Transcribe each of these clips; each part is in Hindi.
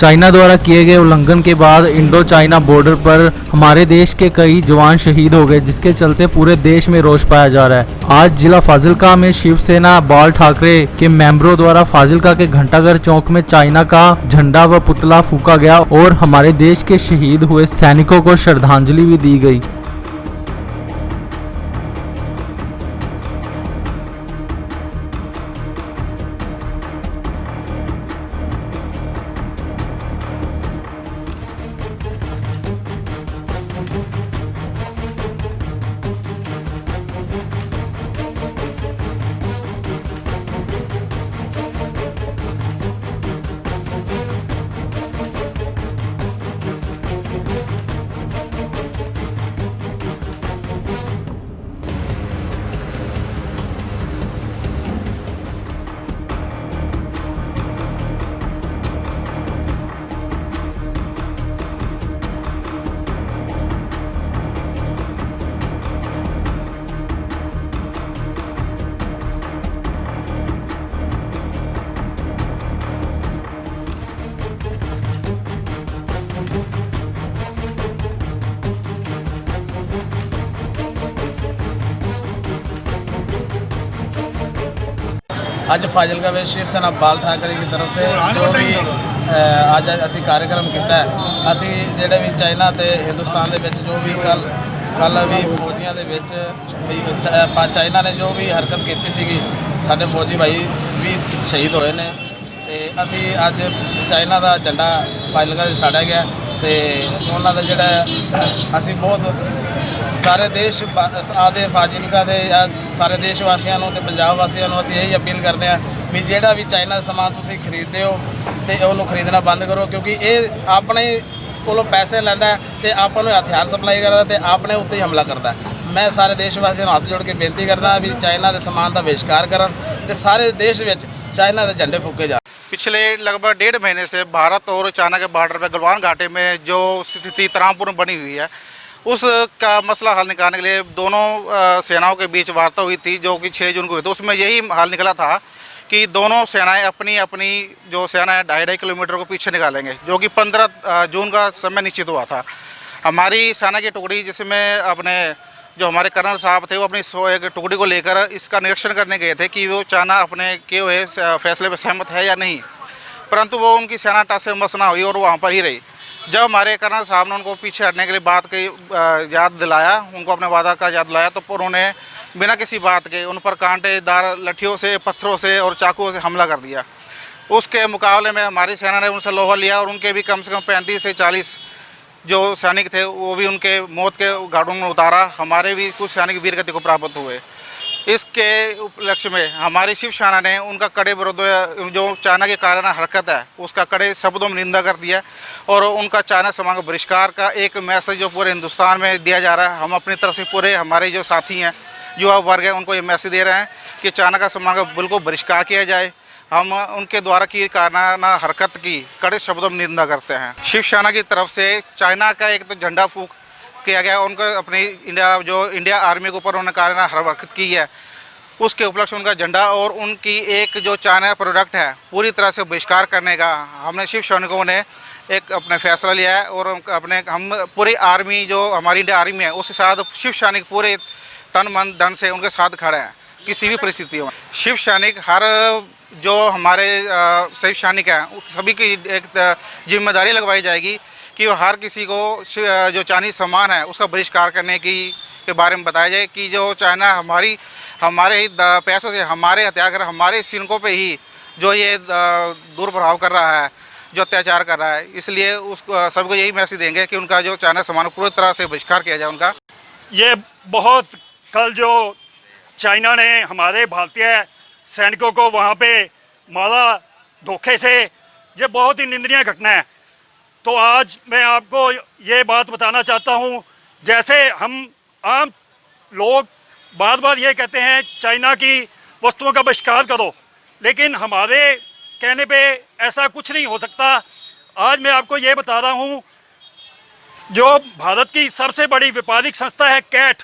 चाइना द्वारा किए गए उल्लंघन के बाद इंडो चाइना बॉर्डर पर हमारे देश के कई जवान शहीद हो गए, जिसके चलते पूरे देश में रोष पाया जा रहा है। आज जिला फाजिलका में शिवसेना बाल ठाकरे के मेंबरों द्वारा फाजिलका के घंटाघर चौक में चाइना का झंडा व पुतला फूका गया और हमारे देश के शहीद हुए सैनिकों को श्रद्धांजलि भी दी गई। ਅੱਜ ਫਾਜ਼ਿਲਕਾ ਵਿੱਚ ਸ਼ਿਵ ਸੈਨਾ ਬਾਲ ਠਾਕਰੇ ਦੀ ਤਰਫ ਸੇ ਜੋ ਵੀ ਅੱਜ ਅਸੀਂ ਕਾਰਜਕ੍ਰਮ ਕੀਤਾ ਹੈ। ਅਸੀਂ ਜਿਹੜੇ ਵੀ ਚਾਈਨਾ ਤੇ ਹਿੰਦੁਸਤਾਨ ਦੇ ਵਿੱਚ ਜੋ ਵੀ ਕੱਲ ਵੀ ਫੌਜੀਆਂ ਦੇ ਵਿੱਚ ਵੀ ਚਾਈਨਾ ਨੇ ਜੋ ਵੀ ਹਰਕਤ ਕੀਤੀ ਸੀਗੀ, ਸਾਡੇ ਫੌਜੀ ਭਾਈ ਵੀ ਸ਼ਹੀਦ ਹੋਏ ਨੇ ਤੇ ਅਸੀਂ ਅੱਜ ਚਾਈਨਾ ਦਾ ਝੰਡਾ ਫਾਜ਼ਿਲਕਾ 'ਚ ਸਾੜਿਆ ਗਿਆ ਤੇ ਉਹਨਾਂ ਦਾ ਜਿਹੜਾ ਅਸੀਂ ਬਹੁਤ ਸਾਰੇ ਦੇਸ਼ ਆਦੇ ਫਾਜ਼ਿਲਕਾ ਦੇ ਸਾਰੇ ਦੇਸ਼ ਵਾਸੀਆਂ ਨੂੰ ਤੇ ਪੰਜਾਬ ਵਾਸੀਆਂ ਨੂੰ ਅਸੀਂ ਇਹੀ ਅਪੀਲ ਕਰਦੇ ਹਾਂ ਵੀ ਜਿਹੜਾ ਵੀ ਚਾਈਨਾ ਦਾ ਸਮਾਨ ਤੁਸੀਂ ਖਰੀਦਦੇ ਹੋ ਤੇ ਉਹਨੂੰ ਖਰੀਦਣਾ ਬੰਦ ਕਰੋ, ਕਿਉਂਕਿ ਇਹ ਆਪਣੇ ਕੋਲੋਂ ਪੈਸੇ ਲੈਂਦਾ ਤੇ ਆਪਾਂ ਨੂੰ ਹਥਿਆਰ ਸਪਲਾਈ ਕਰਦਾ ਤੇ ਆਪਣੇ ਉੱਤੇ ਹੀ ਹਮਲਾ ਕਰਦਾ। ਮੈਂ ਸਾਰੇ ਦੇਸ਼ ਵਾਸੀਆਂ ਨੂੰ ਹੱਥ ਜੋੜ ਕੇ ਬੇਨਤੀ ਕਰਦਾ ਵੀ ਚਾਈਨਾ ਦੇ ਸਮਾਨ ਦਾ ਬਹਿਸ਼ਕਾਰ ਕਰਨ ਤੇ ਸਾਰੇ देश ਵਿੱਚ चाइना के झंडे फूके जा। पिछले लगभग 1.5 महीने से भारत और चाइना के बॉर्डर पर गलवान घाटी में जो स्थिति तनावपूर्ण बनी हुई है, उसका मसला हल निकालने के लिए दोनों सेनाओं के बीच वार्ता हुई थी, जो कि 6 जून को हुई। तो उसमें यही हल निकला था कि दोनों सेनाएं अपनी अपनी जो सेना है 2.5 किलोमीटर को पीछे निकालेंगे, जो कि 15 जून का समय निश्चित हुआ था। हमारी सेना की टुकड़ी जिसमें अपने जो हमारे कर्नल साहब थे वो अपनी एक टुकड़ी को लेकर इसका निरीक्षण करने गए थे कि वो चाइना अपने किए हुए फैसले पर सहमत है या नहीं, परंतु वो उनकी सेना टस से मस ना हुई और वहाँ पर ही रही। जब हमारे कर्नल साहब ने उनको पीछे हटने के लिए बात की याद दिलाया, उनको अपने वादा का याद दिलाया, तो उन्होंने बिना किसी बात के उन पर कांटेदार लठियों से, पत्थरों से और चाकुओं से हमला कर दिया। उसके मुकाबले में हमारी सेना ने उनसे लोहा लिया और उनके भी कम से कम 35 से 40 जो सैनिक थे वो भी उनके मौत के घाटों में उतारा। हमारे भी कुछ सैनिक वीर गति को प्राप्त हुए। इसके उपलक्ष्य में हमारी शिवसेना ने उनका कड़े विरुद्ध जो चाइना के कारण हरकत है उसका कड़े शब्दों में निंदा कर दिया और उनका चाइना समान बहिष्कार का एक मैसेज जो पूरे हिंदुस्तान में दिया जा रहा है। हम अपनी तरफ से पूरे हमारे जो साथी हैं, युवा वर्ग है, उनको ये मैसेज दे रहे हैं कि चाइना का समान का बिल्कुल बहिष्कार किया जाए। हम उनके द्वारा की काराना हरकत की कड़े शब्दों में निंदा करते हैं। शिवसेना की तरफ से चाइना का एक तो झंडा फूंक किया गया, उनको अपनी इंडिया आर्मी के ऊपर उन्होंने काराना हरकत की है, उसके उपलक्ष्य उनका झंडा और उनकी एक जो चाइना प्रोडक्ट है पूरी तरह से बहिष्कार करने का हमने शिव सैनिकों ने एक अपने फैसला लिया है। और हम पूरी आर्मी जो हमारी इंडिया आर्मी है उसके साथ शिव सैनिक पूरे तन मन धन से उनके साथ खड़े हैं किसी भी परिस्थितियों में। शिव सैनिक हर जो हमारे शिव सैनिक हैं सभी की एक जिम्मेदारी लगवाई जाएगी कि हर किसी को जो चाइनीज सामान है उसका बहिष्कार करने की के बारे में बताया जाए कि जो चाइना हमारे पैसों से हमारे हथियार कर हमारे सैनिकों पे ही जो ये दुष्प्रभाव कर रहा है, जो अत्याचार कर रहा है। इसलिए उसको सबको यही मैसेज देंगे कि उनका जो चाइना सामान पूरी तरह से बहिष्कार किया जाए उनका। ये बहुत कल जो चाइना ने हमारे भारतीय सैनिकों को वहाँ पे मारा धोखे से, ये बहुत ही निंदनीय घटना है। तो आज मैं आपको ये बात बताना चाहता हूँ, जैसे हम आम लोग बार बार ये कहते हैं चाइना की वस्तुओं का बहिष्कार करो, लेकिन हमारे कहने पे ऐसा कुछ नहीं हो सकता। आज मैं आपको ये बता रहा हूँ, जो भारत की सबसे बड़ी व्यापारिक संस्था है CAT,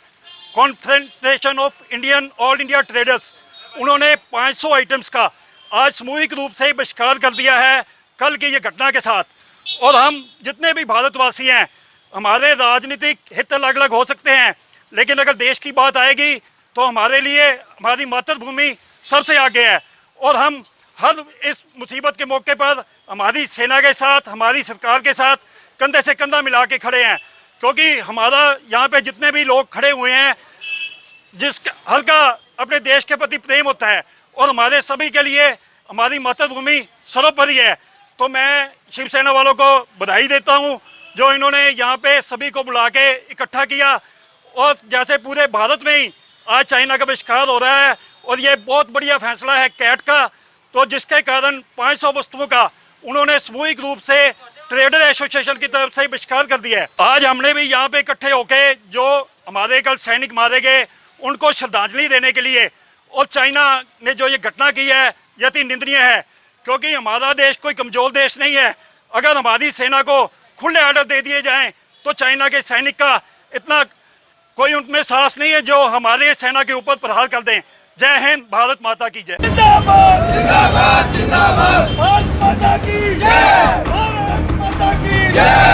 Confederation of Indian All India Traders, उन्होंने 500 आइटम्स का आज सामूहिक रूप से बहिष्कार कर दिया है कल की ये घटना के साथ। और हम जितने भी भारतवासी हैं, हमारे राजनीतिक हित अलग अलग हो सकते हैं, लेकिन अगर देश की बात आएगी तो हमारे लिए हमारी मातृभूमि सबसे आगे है। और हम हर इस मुसीबत के मौके पर हमारी सेना के साथ, हमारी सरकार के साथ कंधे से कंधा मिला के खड़े हैं, क्योंकि हमारा यहाँ पे जितने भी लोग खड़े हुए हैं, जिसका हल्का अपने देश के प्रति प्रेम होता है, और हमारे सभी के लिए हमारी मातृभूमि सर्वोपरि है। तो मैं शिवसेना वालों को बधाई देता हूँ जो इन्होंने यहाँ पे सभी को बुला के इकट्ठा किया। और जैसे पूरे भारत में ही आज चाइना का बहिष्कार हो रहा है, और ये बहुत बढ़िया फैसला है कैट का, तो जिसके कारण 500 वस्तुओं का उन्होंने सामूहिक रूप से ट्रेडर एसोसिएशन की तरफ से बहिष्कार कर दिया है। आज हमने भी यहाँ पे इकट्ठे होके जो हमारे कल सैनिक मारे गए उनको श्रद्धांजलि देने के लिए, और चाइना ने जो ये घटना की है यह अति निंदनीय है, क्योंकि हमारा देश कोई कमजोर देश नहीं है। अगर हमारी सेना को खुले ऑर्डर दे दिए जाएं तो चाइना के सैनिक का इतना कोई उनमें साहस नहीं है जो हमारे सेना के ऊपर प्रहार कर दें। जय हिंद, भारत माता की जय। जिंदाबाद जिंदाबाद जिंदाबाद, भारत माता की जय, भारत माता की जय।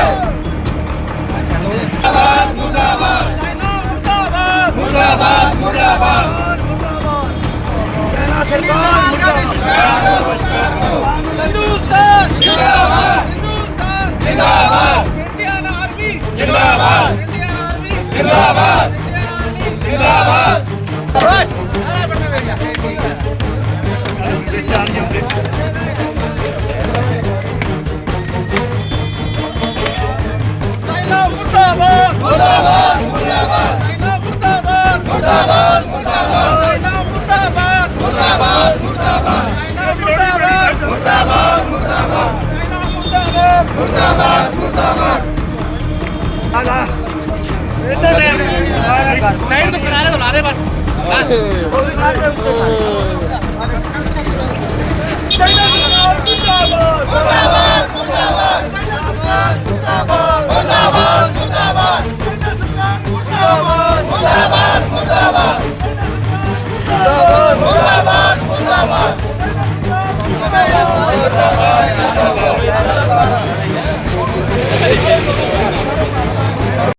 मुर्दाबाद मुर्दाबाद मुर्दाबाद मुर्दाबाद मुर्दाबाद मुर्दाबाद, सेना सरकार हिंदुस्तान जिंदाबाद, हिंदुस्तान जिंदाबाद, इंडियन आर्मी जिंदाबाद, इंडियन आर्मी जिंदाबाद, इंडियन आर्मी जिंदाबाद। मुर्दाबाद मुर्दाबाद मुर्दाबाद, मुर्दाबाद मुर्दाबाद मुर्दाबाद, मुर्दाबाद मुर्दाबाद मुर्दाबाद, मुर्दाबाद मुर्दाबाद मुर्दाबाद, मुर्दाबाद मुर्दाबाद। साइड में किनारे बुला रहे बस। चाइना